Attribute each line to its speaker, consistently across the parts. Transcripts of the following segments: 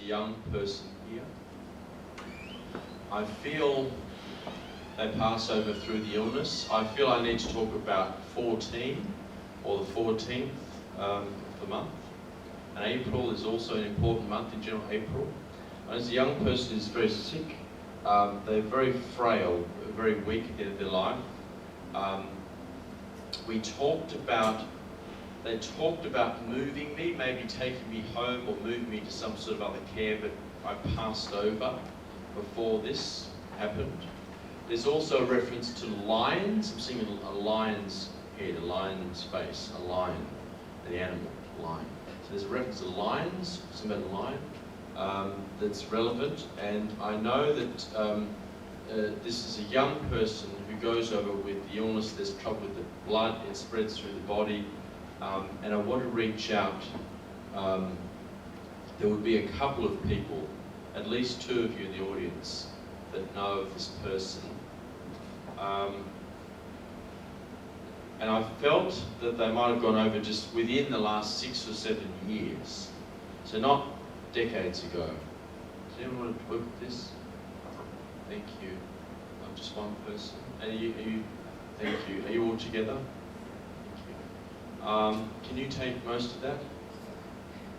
Speaker 1: a young person here. I feel they pass over through the illness. I feel I need to talk about 14, or the 14th of the month. And April is also an important month in general, April. And as a young person is very sick, they're very frail, very weak in their life. They talked about moving me, maybe taking me home or moving me to some sort of other care, but I passed over before this happened. There's also a reference to lions. I'm seeing a lion's head, a lion's face, a lion, the animal, lion. So there's a reference to lions, something about a lion, that's relevant. And I know that this is a young person who goes over with the illness, there's trouble with the blood, it spreads through the body. And I want to reach out. There would be a couple of people, at least 2 of you in the audience, that know of this person. And I felt that they might have gone over just within the last 6 or 7 years. So not decades ago. Does anyone want to work with this? Thank you. I'm just one person. And are you, thank you. Are you all together? Can you take most of that?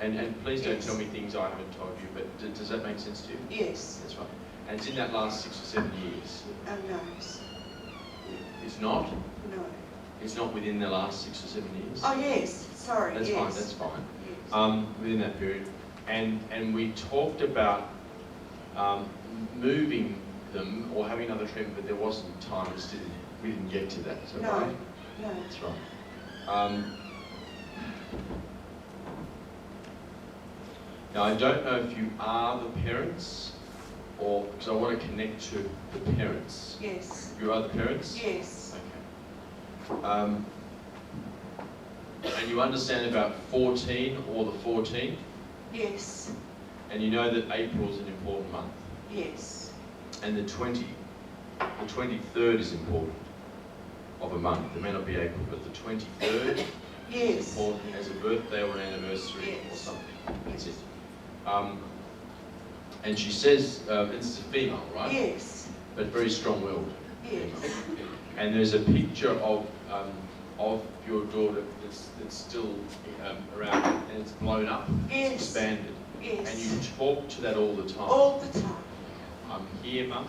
Speaker 1: And please don't tell me things I haven't told you, but does that make sense to you?
Speaker 2: Yes.
Speaker 1: That's right. And it's in that last 6 or 7 years?
Speaker 2: No.
Speaker 1: It's not?
Speaker 2: No.
Speaker 1: It's not within the last 6 or 7 years?
Speaker 2: Oh yes, sorry,
Speaker 1: That's
Speaker 2: yes.
Speaker 1: fine, that's fine.
Speaker 2: Yes.
Speaker 1: Within that period. And we talked about moving them or having another treatment, but there wasn't time, we didn't get to that. Is that right?
Speaker 2: No.
Speaker 1: That's right. Now I don't know if you are the parents, or because I want to connect to the parents.
Speaker 2: Yes.
Speaker 1: You are the parents?
Speaker 2: Yes.
Speaker 1: Okay. And you understand about 14 or the 14th?
Speaker 2: Yes.
Speaker 1: And you know that April is an important month?
Speaker 2: Yes.
Speaker 1: And the 23rd is important of a month. It may not be April, but the 23rd
Speaker 2: Yes.
Speaker 1: is important as a birthday or an anniversary or something. That's it. And she says, this is a female, right?
Speaker 2: Yes.
Speaker 1: But very strong-willed.
Speaker 2: Yes.
Speaker 1: And there's a picture of your daughter that's still around, and it's blown up.
Speaker 2: Yes.
Speaker 1: It's expanded.
Speaker 2: Yes.
Speaker 1: And you talk to that all the time.
Speaker 2: All the time.
Speaker 1: I'm here, Mum.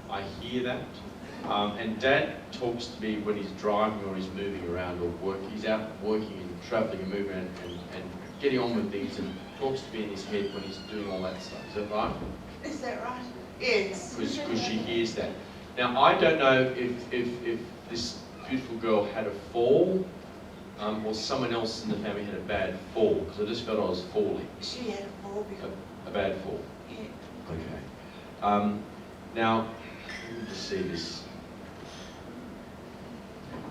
Speaker 1: I hear that. And Dad talks to me when he's driving or he's moving around or working. He's out working and travelling and moving around and getting on with things, and talks to me in his head when he's doing all that stuff. Is that right?
Speaker 2: Is that right? Yes.
Speaker 1: Because she hears that. Now, I don't know if this beautiful girl had a fall, or someone else in the family had a bad fall, because I just felt I was falling.
Speaker 2: She had a fall before.
Speaker 1: A bad fall?
Speaker 2: Yeah.
Speaker 1: Okay. Now, let me just see this.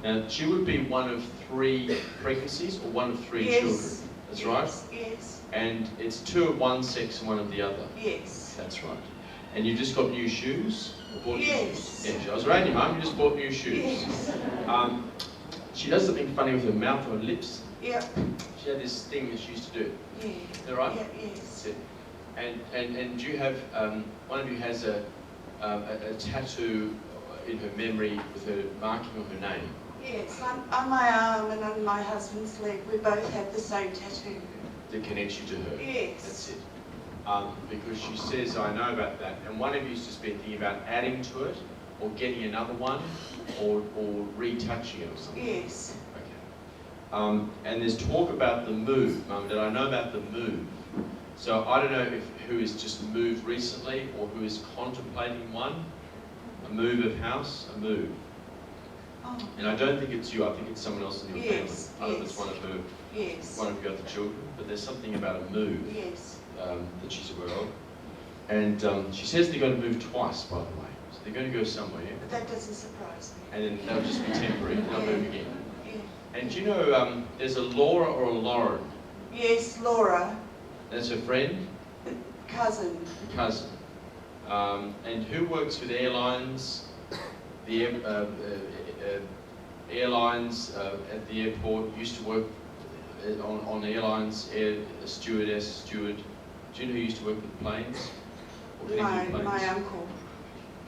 Speaker 1: Now, she would be one of 3 pregnancies, or one of 3
Speaker 2: Yes.
Speaker 1: children. That's right?
Speaker 2: Yes.
Speaker 1: And it's 2 of one sex and 1 of the other.
Speaker 2: Yes.
Speaker 1: That's right. And you just got new shoes? Or bought new
Speaker 2: Yes.
Speaker 1: shoes? Yeah, I was around your mum, you just bought new shoes.
Speaker 2: Yes.
Speaker 1: She does something funny with her mouth or her lips.
Speaker 2: Yep.
Speaker 1: She had this thing that she used to do.
Speaker 2: Yeah.
Speaker 1: Is that right?
Speaker 2: Yeah, yes.
Speaker 1: That's it. And do you have, one of you has a tattoo in her memory with her marking on her name?
Speaker 2: Yes, on my arm and on my husband's leg, we both have the same tattoo.
Speaker 1: That connects you to her?
Speaker 2: Yes.
Speaker 1: That's it. Because she says, I know about that. And one of you's just been thinking about adding to it, or getting another one, or retouching it or something.
Speaker 2: Yes.
Speaker 1: Okay. And there's talk about the move, Mum, that I know about the move. So I don't know who has just moved recently, or who is contemplating one. A move of house, a move.
Speaker 2: Oh.
Speaker 1: And I don't think it's you, I think it's someone else in your
Speaker 2: Yes,
Speaker 1: family. I don't know if it's
Speaker 2: yes.
Speaker 1: one of her,
Speaker 2: Yes.
Speaker 1: one of your other children, but there's something about a move.
Speaker 2: Yes.
Speaker 1: That she's aware of. And she says they're going to move twice, by the way. So they're going to go somewhere,
Speaker 2: But that doesn't surprise me.
Speaker 1: and then they'll just be temporary, they'll
Speaker 2: Yeah.
Speaker 1: move again.
Speaker 2: Yeah.
Speaker 1: And do you know, there's a Laura or a Lauren?
Speaker 2: Yes, Laura,
Speaker 1: That's her friend,
Speaker 2: cousin.
Speaker 1: cousin. And who works with airlines, the airlines at the airport, used to work on airlines, stewardess, steward. Do you know who used to work with planes? Or connecting planes?
Speaker 2: My uncle.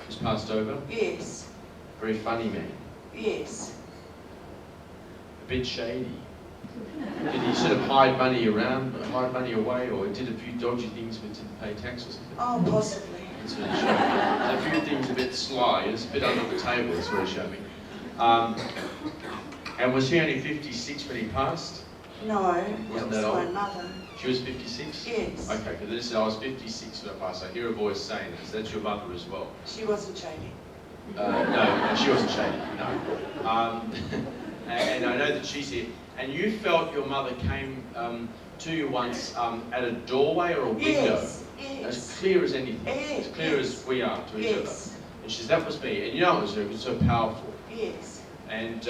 Speaker 1: Who's passed over?
Speaker 2: Yes.
Speaker 1: Very funny man.
Speaker 2: Yes.
Speaker 1: A bit shady. Did he sort of hide money away, or did a few dodgy things but didn't pay tax or something?
Speaker 2: Oh, possibly.
Speaker 1: That's what he showed me. A few things a bit sly, it's a bit under the table, that's what he showed me. And was he only 56 when he passed?
Speaker 2: No,
Speaker 1: Wasn't
Speaker 2: that was
Speaker 1: that
Speaker 2: my
Speaker 1: old?
Speaker 2: mother.
Speaker 1: She was 56?
Speaker 2: Yes.
Speaker 1: Okay, because this is, I was 56 when I passed. I hear a voice saying this. That's your mother as well.
Speaker 2: She wasn't shady.
Speaker 1: No, she wasn't shady, no. And I know that she's here. And you felt your mother came to you once at a doorway or a window?
Speaker 2: Yes,
Speaker 1: As
Speaker 2: yes.
Speaker 1: clear as anything.
Speaker 2: Yes,
Speaker 1: As clear
Speaker 2: yes.
Speaker 1: as we are to each other.
Speaker 2: Yes.
Speaker 1: And she said, that was me. And you know it was so powerful.
Speaker 2: Yes.
Speaker 1: And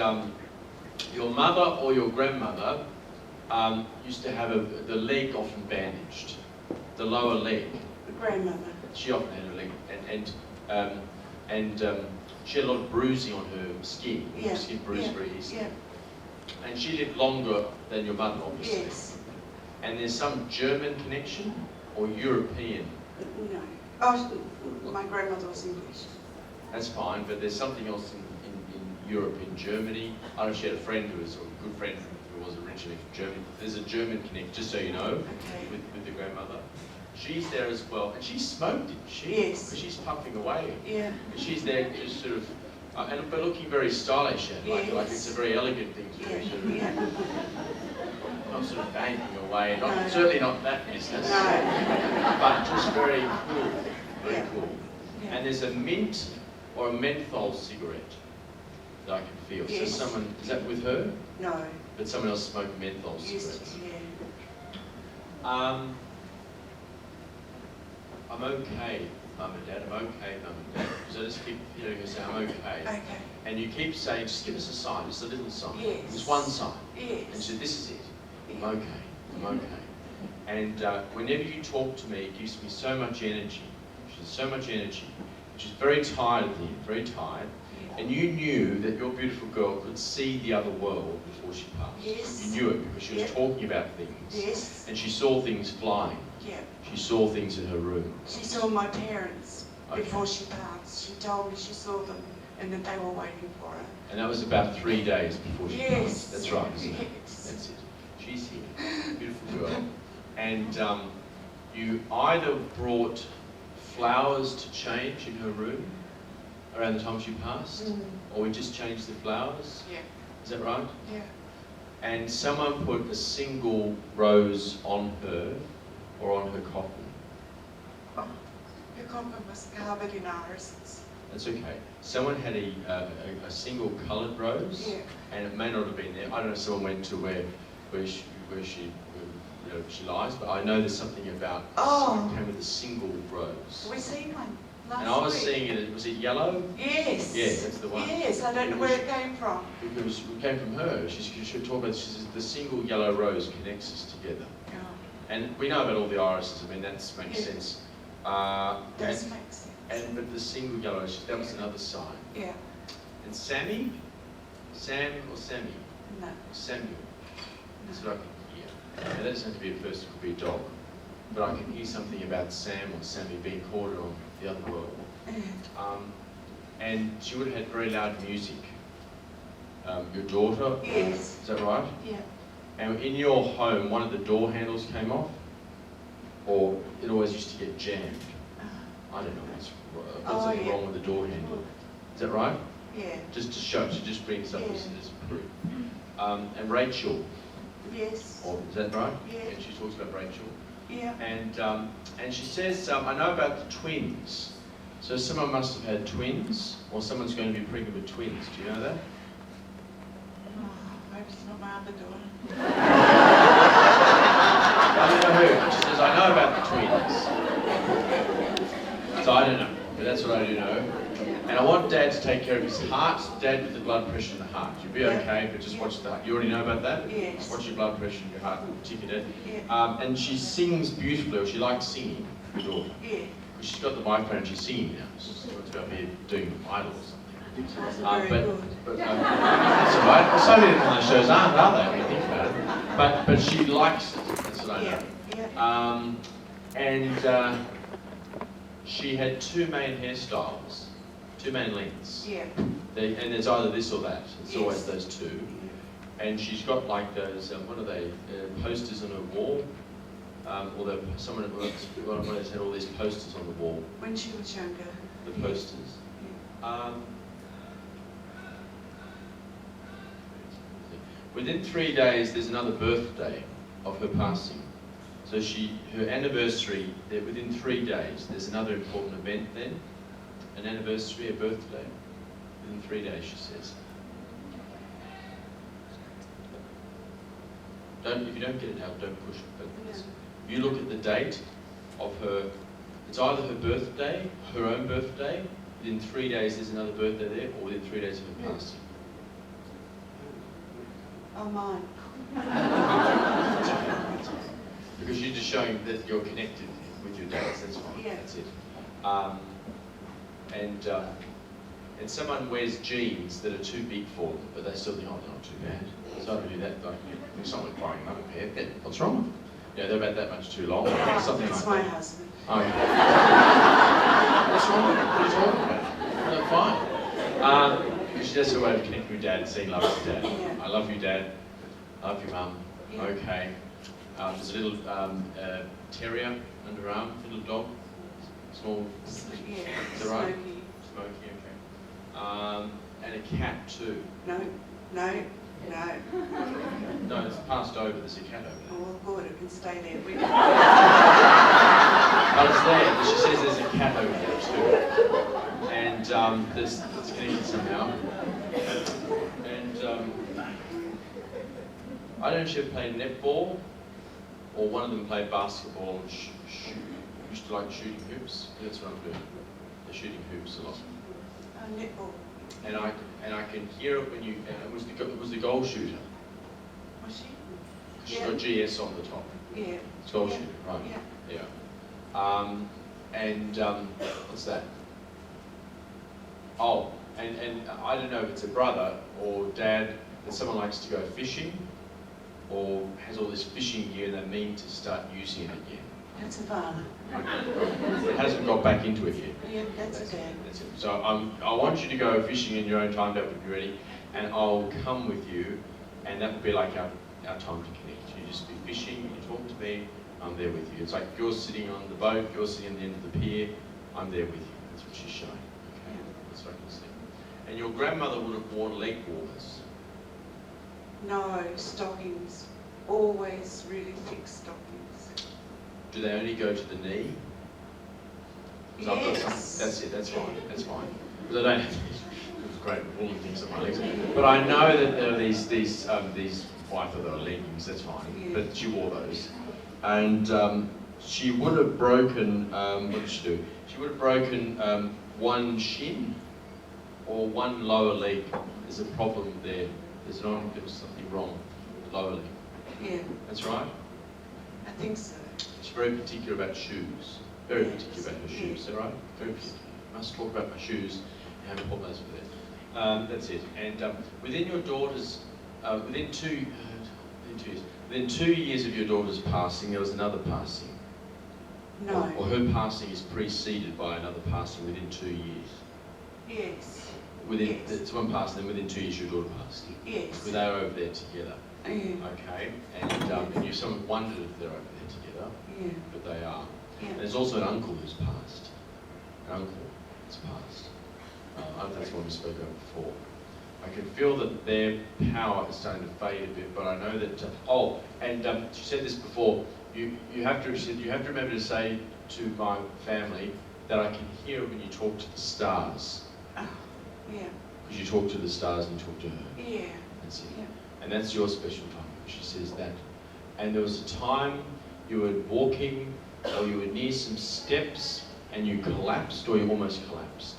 Speaker 1: your mother or your grandmother used to have the leg often bandaged, the lower leg.
Speaker 2: The grandmother.
Speaker 1: She often had her leg, and she had a lot of bruising on her skin.
Speaker 2: Yeah.
Speaker 1: Her skin bruised very easily.
Speaker 2: Yeah.
Speaker 1: And she lived longer than your mother, obviously.
Speaker 2: Yes.
Speaker 1: And there's some German connection or European.
Speaker 2: No. Oh, my grandmother was English.
Speaker 1: That's fine, but there's something else in Europe, in Germany. I don't know, she had a friend who was, or a good friend who was originally from Germany. There's a German connection, just so you know,
Speaker 2: Okay.
Speaker 1: with your grandmother. She's there as well, and she smoked, didn't she?
Speaker 2: Yes.
Speaker 1: Because she's puffing away.
Speaker 2: Yeah.
Speaker 1: And she's there just sort of, but looking very stylish, and like
Speaker 2: Yes.
Speaker 1: it's a very elegant thing to do.
Speaker 2: Yeah.
Speaker 1: Sort of,
Speaker 2: Yeah.
Speaker 1: not sort of banging away, not,
Speaker 2: No.
Speaker 1: certainly not that business,
Speaker 2: No.
Speaker 1: but just very cool, very
Speaker 2: Yeah.
Speaker 1: cool.
Speaker 2: Yeah.
Speaker 1: And there's a mint or a menthol cigarette that I can feel.
Speaker 2: Yes.
Speaker 1: So someone, is that with her?
Speaker 2: No.
Speaker 1: But someone else smoked menthol
Speaker 2: Used
Speaker 1: cigarettes.
Speaker 2: to, yeah.
Speaker 1: I'm okay, Mum and Dad, I'm okay, Mum and Dad. So I just keep hearing her say, I'm okay.
Speaker 2: Okay.
Speaker 1: And you keep saying, just give us a sign, just a little sign.
Speaker 2: Yes.
Speaker 1: Just one sign. And
Speaker 2: Yes.
Speaker 1: she said, this is it. I'm
Speaker 2: Yeah.
Speaker 1: okay, I'm okay. And whenever you talk to me, it gives me so much energy. She's so much energy. She's very tired at the end, very tired.
Speaker 2: Yeah.
Speaker 1: And you knew that your beautiful girl could see the other world before she passed.
Speaker 2: Yes.
Speaker 1: You knew it because she was
Speaker 2: Yeah.
Speaker 1: talking about things.
Speaker 2: Yes.
Speaker 1: And she saw things flying.
Speaker 2: Yeah.
Speaker 1: She saw things in her room.
Speaker 2: She saw my parents
Speaker 1: Okay.
Speaker 2: before she passed. She told me she saw them and that they were waiting for her.
Speaker 1: And that was about 3 days before she
Speaker 2: Yes.
Speaker 1: passed. That's right, isn't it?
Speaker 2: Yes.
Speaker 1: That's it. She's here. Beautiful girl. And you either brought flowers to change in her room around the time she passed, or we just changed the flowers.
Speaker 2: Yeah.
Speaker 1: Is that right?
Speaker 2: Yeah.
Speaker 1: And someone put a single rose on her or on her coffin.
Speaker 2: Oh, the coffin was covered in irises.
Speaker 1: That's okay. Someone had a single coloured rose,
Speaker 2: Yeah.
Speaker 1: and it may not have been there. I don't know if someone went to where she lies, but I know there's something about
Speaker 2: Oh.
Speaker 1: it came with a single rose.
Speaker 2: We seen one last
Speaker 1: And I was
Speaker 2: week.
Speaker 1: seeing it, was it yellow?
Speaker 2: Yes.
Speaker 1: Yeah, that's the one.
Speaker 2: Yes, I don't know where it came from.
Speaker 1: Because it came from her. She should talk about, she says, the single yellow rose connects us together.
Speaker 2: Oh,
Speaker 1: And we know about all the irises, I mean, that makes
Speaker 2: Yeah.
Speaker 1: sense.
Speaker 2: does
Speaker 1: And,
Speaker 2: make sense.
Speaker 1: but the single yellow rose, that was another sign.
Speaker 2: Yeah.
Speaker 1: And Sammy? Sam or Sammy?
Speaker 2: No.
Speaker 1: Samuel. That's what I can hear. Now, that doesn't have to be a person, it could be a dog. But I can hear something about Sam or Sammy being courted on the other world. And she would have had very loud music. Your daughter,
Speaker 2: Yes.
Speaker 1: is that right?
Speaker 2: Yeah.
Speaker 1: And in your home, one of the door handles came off? Or it always used to get jammed? I don't know what's something
Speaker 2: yeah.
Speaker 1: wrong with the door handle. Is that right?
Speaker 2: Yeah.
Speaker 1: Just to show, she just brings up this
Speaker 2: Yeah.
Speaker 1: as proof. And Rachel,
Speaker 2: Yes.
Speaker 1: or is that right?
Speaker 2: Yeah.
Speaker 1: And she talks about Rachel.
Speaker 2: Yeah.
Speaker 1: And she says, I know about the twins. So someone must have had twins, or someone's going to be pregnant with twins. Do you know that?
Speaker 2: Oh, maybe it's not my other daughter.
Speaker 1: I don't know who. She says, I know about the twins. So I don't know, but that's what I do know. And I want Dad to take care of his heart. Dad with the blood pressure in the heart. You'll be
Speaker 2: Yeah.
Speaker 1: okay, but just watch the heart. You already know about that?
Speaker 2: Yes.
Speaker 1: Watch your blood pressure and your heart, particularly.
Speaker 2: Yeah.
Speaker 1: And she sings beautifully, or she likes singing, your daughter.
Speaker 2: Yeah.
Speaker 1: She's got the microphone and she's singing now. She's about me doing Idol or something.
Speaker 2: She wasn't very good.
Speaker 1: That's all right. Well, so many of those shows aren't, are they, when you think about it? But she likes it. That's what I know.
Speaker 2: Yeah. Yeah.
Speaker 1: And she had two main hairstyles, two main lengths.
Speaker 2: Yeah.
Speaker 1: And it's either this or that. It's
Speaker 2: Yes.
Speaker 1: always those two. And she's got like those, what are they, posters on her wall. Although someone had all these posters on the wall.
Speaker 2: When she was younger.
Speaker 1: The posters.
Speaker 2: Yeah.
Speaker 1: Within 3 days, there's another birthday of her passing. So her anniversary, within 3 days, there's another important event then. An anniversary, a birthday. Within 3 days, she says. If you don't get it out, don't push it. But you look at the date of her, it's either her birthday, her own birthday, within 3 days there's another birthday there, or within 3 days of her passing.
Speaker 2: Oh, mine.
Speaker 1: Because you're just showing that you're connected with your dates, that's fine,
Speaker 2: Yeah.
Speaker 1: that's it. And someone wears jeans that are too big for them, but they still think, oh, they're not too bad. So I don't do that, like, if someone's buying another pair, then what's wrong? Yeah, they're about that much too long, or something
Speaker 2: That's
Speaker 1: like
Speaker 2: my
Speaker 1: that.
Speaker 2: husband.
Speaker 1: Oh, yeah. What's wrong with it? What are you talking about? No, fine. Because that's her way of connecting with Dad and saying love to Dad.
Speaker 2: Yeah.
Speaker 1: I love you, Dad. I love you, Mum.
Speaker 2: Yeah.
Speaker 1: Okay. There's a little terrier under her arm, little dog. Small.
Speaker 2: Yeah.
Speaker 1: Is that right?
Speaker 2: Smoky.
Speaker 1: Smoky, okay. And a cat too.
Speaker 2: No.
Speaker 1: No, it's passed over. There's a cat over there.
Speaker 2: Oh, well, good. It can stay there with me.
Speaker 1: Oh, it's there. But she says there's a cat over there too. And it's connected somehow. And I don't know if she ever played netball, or one of them played basketball and used to like shooting hoops. That's what I'm doing. They're shooting hoops a lot.
Speaker 2: Netball.
Speaker 1: And I can hear it when you. And it was the goal shooter.
Speaker 2: Was she?
Speaker 1: She's
Speaker 2: Yeah.
Speaker 1: got GS on the top.
Speaker 2: Yeah.
Speaker 1: It's goal
Speaker 2: Yeah.
Speaker 1: shooter, right?
Speaker 2: Yeah.
Speaker 1: Yeah. What's that? Oh, and I don't know if it's a brother or dad that someone likes to go fishing, or has all this fishing gear and they mean to start using it again.
Speaker 2: That's a father.
Speaker 1: It hasn't got back into it yet.
Speaker 2: Yeah, that's a dad.
Speaker 1: That's it. So I want you to go fishing in your own time. That would be ready, and I'll come with you, and that would be like our time to connect. You just be fishing, you talk to me, I'm there with you. It's like you're sitting on the boat, you're sitting at the end of the pier, I'm there with you. That's what she's showing. Okay, that's what I can see. And your grandmother would have worn leg warmers.
Speaker 2: No, stockings. Always really thick stockings.
Speaker 1: Do they only go to the knee? 'Cause I've got some-
Speaker 2: Yes.
Speaker 1: That's it, that's fine, that's fine. Because I don't have these great woolly things on my legs. But I know that there are these well, I thought they were leggings, that's fine.
Speaker 2: Yeah.
Speaker 1: But she wore those. And she would have broken, what did she do? She would have broken one shin or one lower leg. There's a problem there. There was something wrong with the lower leg.
Speaker 2: Yeah,
Speaker 1: That's right?
Speaker 2: I think so.
Speaker 1: She's very particular about shoes. Very
Speaker 2: Yes.
Speaker 1: particular about her shoes,
Speaker 2: Yes.
Speaker 1: is that right? Very particular. Must talk about my shoes and how important those were there. That's it. And within your daughter's, within 2 years of your daughter's passing, there was another passing.
Speaker 2: No.
Speaker 1: Or her passing is preceded by another passing within 2 years.
Speaker 2: Yes.
Speaker 1: Within,
Speaker 2: Yes.
Speaker 1: it's one passing, then within 2 years your daughter passed.
Speaker 2: Yes.
Speaker 1: But they were over there together.
Speaker 2: Yeah.
Speaker 1: Okay. And you someone wondered if they're over there together,
Speaker 2: Yeah.
Speaker 1: but they are.
Speaker 2: Yeah.
Speaker 1: And there's also an uncle who's passed. An uncle has passed. That's what we spoke about before. I can feel that their power is starting to fade a bit, but I know that. She said this before. You have to remember to say to my family that I can hear when you talk to the stars,
Speaker 2: Oh, yeah.
Speaker 1: because you talk to the stars and you talk to her.
Speaker 2: Yeah.
Speaker 1: That's it.
Speaker 2: Yeah.
Speaker 1: And that's your special time. She says that. And there was a time you were walking, or you were near some steps, and you collapsed, or you almost collapsed.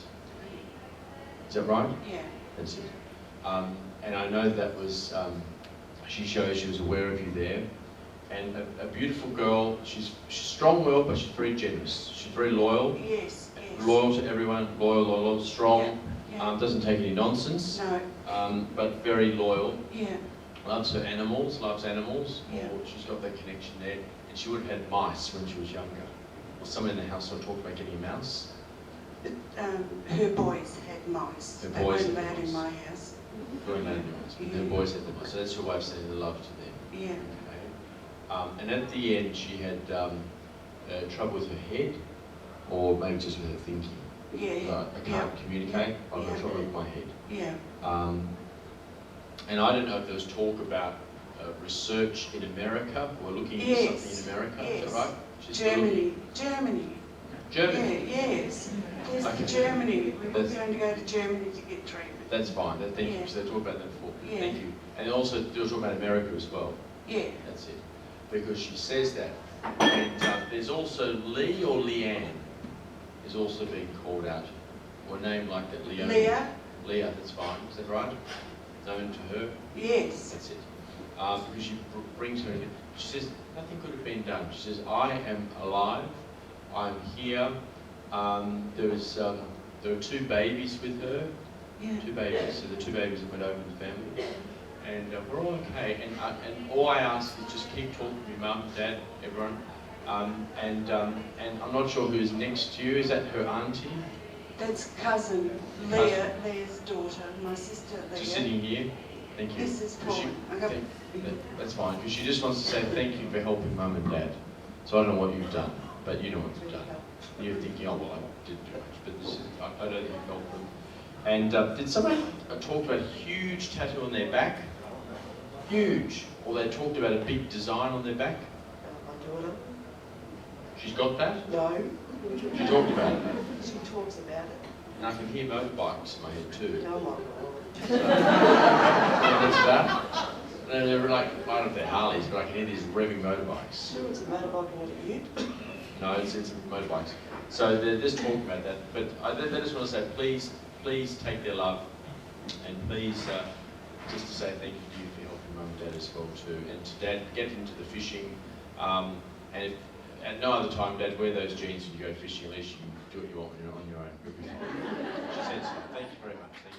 Speaker 1: Is that right?
Speaker 2: Yeah.
Speaker 1: That's it. And I know that was, she shows she was aware of you there. And a beautiful girl, she's strong-willed, but she's very generous. She's very loyal,
Speaker 2: Yes. Yes.
Speaker 1: loyal to everyone, loyal, strong,
Speaker 2: Yeah.
Speaker 1: doesn't take any nonsense,
Speaker 2: No.
Speaker 1: but very loyal.
Speaker 2: Yeah.
Speaker 1: Loves her animals,
Speaker 2: Yeah.
Speaker 1: or she's got that connection there. And she would have had mice when she was younger. or someone in the household talk about getting a mouse?
Speaker 2: Her boys had mice.
Speaker 1: Her
Speaker 2: They
Speaker 1: boys
Speaker 2: weren't
Speaker 1: had
Speaker 2: allowed in
Speaker 1: mice.
Speaker 2: my house.
Speaker 1: Going on animals, but their boys had the mice. So that's your wife sending the love to them.
Speaker 2: Yeah.
Speaker 1: Okay. And at the end, she had trouble with her head, or maybe just with her thinking.
Speaker 2: Yeah.
Speaker 1: I can't communicate. I've got trouble with my head.
Speaker 2: Yeah.
Speaker 1: And I don't know if there was talk about research in America, or looking into something in America.
Speaker 2: Yes.
Speaker 1: Is that right?
Speaker 2: Germany.
Speaker 1: Germany.
Speaker 2: Yeah, yes. There's
Speaker 1: Okay.
Speaker 2: Germany. We were going to go to Germany to get treatment.
Speaker 1: That's fine. Thank you. So they talked about that before.
Speaker 2: Yeah.
Speaker 1: Thank you. And also they were talking about America as well.
Speaker 2: Yeah.
Speaker 1: That's it. Because she says that. And there's also Lee or Leanne is also being called out. Or a name like that, Leanne. Leah, that's fine. Is that right? Known to her?
Speaker 2: Yes.
Speaker 1: That's it. Because she brings her in. She says, nothing could have been done. She says, I am alive. I'm here. There were 2 babies with her.
Speaker 2: Yeah.
Speaker 1: 2 babies. So the 2 babies that went over in the family. And we're all okay. And all I ask is just keep talking to your mum, dad, everyone. And I'm not sure who's next to you. Is that her auntie?
Speaker 2: That's cousin Leah, Leah's daughter, my sister Leah.
Speaker 1: Just sitting here. Thank you.
Speaker 2: This is Paul.
Speaker 1: That's fine, because she just wants to say thank you for helping mum and dad. So I don't know what you've done, but you know what you've done. You're thinking, oh well, I didn't do much, but this is, I don't think you've helped them. And did someone talk about a huge tattoo on their back? Huge. Or they talked about a big design on their back?
Speaker 3: My daughter.
Speaker 1: She's got that?
Speaker 3: No.
Speaker 1: She talked about it.
Speaker 3: She talks about it.
Speaker 1: And I can hear motorbikes in my head too.
Speaker 3: Oh my
Speaker 1: So, that's that. And they're like, I don't know if they're Harleys, but I can hear these revving motorbikes.
Speaker 3: God. It's a motorbike and a ute.
Speaker 1: No, it's motorbikes. So they're just talking about that. But they just want to say, please take their love, and please just to say thank you to you for helping mum and dad as well too. And to dad, get into the fishing. And if at no other time, Dad, wear those jeans when you go fishing. At least you can do what you want when you're on your own. She said so. Thank you very much. Thank you.